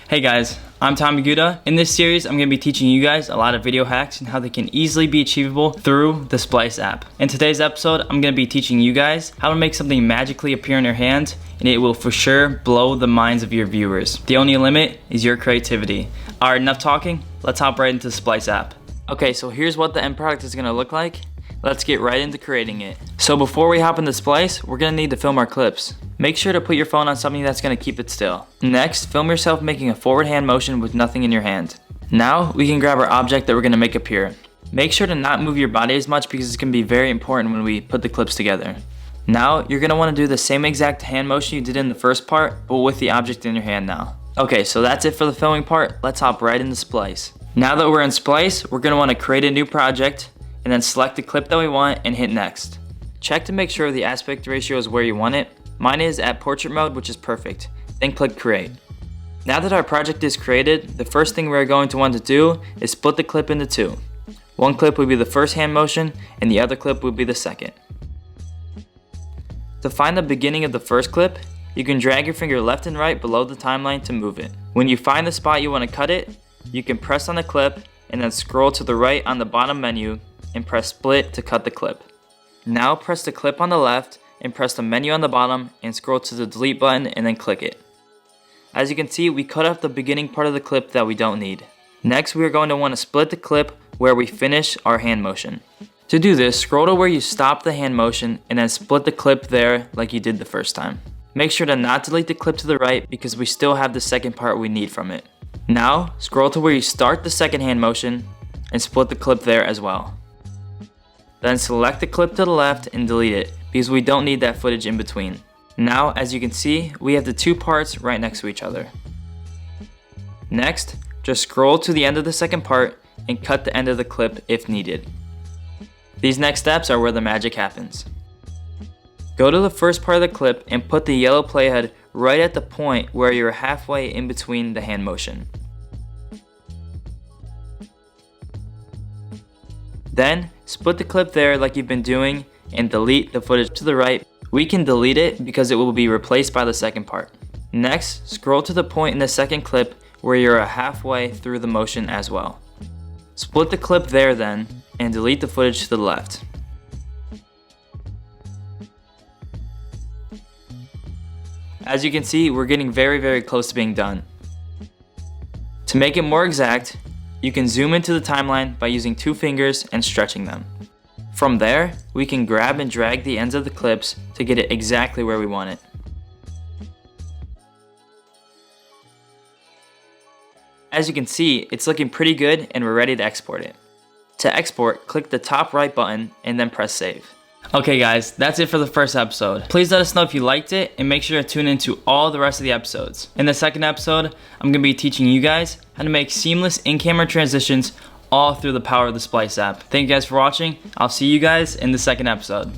Hey guys, I'm Tommy Guta. In this series, I'm going to be teaching you guys a lot of video hacks and how they can easily be achievable through the Splice app. In today's episode, I'm going to be teaching you guys how to make something magically appear in your hand, and it will for sure blow the minds of your viewers. The only limit is your creativity. Alright, enough talking, let's hop right into the Splice app. Okay, so here's what the end product is going to look like. Let's get right into creating it. So before we hop into Splice, we're going to need to film our clips. Make sure to put your phone on something that's going to keep it still. Next, film yourself making a forward hand motion with nothing in your hand. Now, we can grab our object that we're going to make appear. Make sure to not move your body as much because it's going to be very important when we put the clips together. Now, you're going to want to do the same exact hand motion you did in the first part, but with the object in your hand now. Okay, so that's it for the filming part. Let's hop right into Splice. Now that we're in Splice, we're going to want to create a new project, and then select the clip that we want and hit next. Check to make sure the aspect ratio is where you want it. Mine is at portrait mode, which is perfect. Then click create. Now that our project is created, the first thing we're going to want to do is split the clip into two. One clip will be the first hand motion and the other clip will be the second. To find the beginning of the first clip, you can drag your finger left and right below the timeline to move it. When you find the spot you want to cut it, you can press on the clip and then scroll to the right on the bottom menu and press split to cut the clip. Now press the clip on the left and press the menu on the bottom and scroll to the delete button and then click it. As you can see, we cut off the beginning part of the clip that we don't need. Next, we are going to want to split the clip where we finish our hand motion. To do this, scroll to where you stop the hand motion and then split the clip there like you did the first time. Make sure to not delete the clip to the right because we still have the second part we need from it. Now, scroll to where you start the second hand motion and split the clip there as well. Then select the clip to the left and delete it because we don't need that footage in between. Now, as you can see, we have the two parts right next to each other. Next, just scroll to the end of the second part and cut the end of the clip if needed. These next steps are where the magic happens. Go to the first part of the clip and put the yellow playhead right at the point where you're halfway in between the hand motion. Then, split the clip there like you've been doing and delete the footage to the right. We can delete it because it will be replaced by the second part. Next, scroll to the point in the second clip where you're halfway through the motion as well. Split the clip there then and delete the footage to the left. As you can see, we're getting very close to being done. To make it more exact, you can zoom into the timeline by using two fingers and stretching them. From there, we can grab and drag the ends of the clips to get it exactly where we want it. As you can see, it's looking pretty good and we're ready to export it. To export, click the top right button and then press save. Okay guys, that's it for the first episode. Please let us know if you liked it and make sure to tune into all the rest of the episodes. In the second episode, I'm going to be teaching you guys how to make seamless in-camera transitions all through the power of the Splice app. Thank you guys for watching. I'll see you guys in the second episode.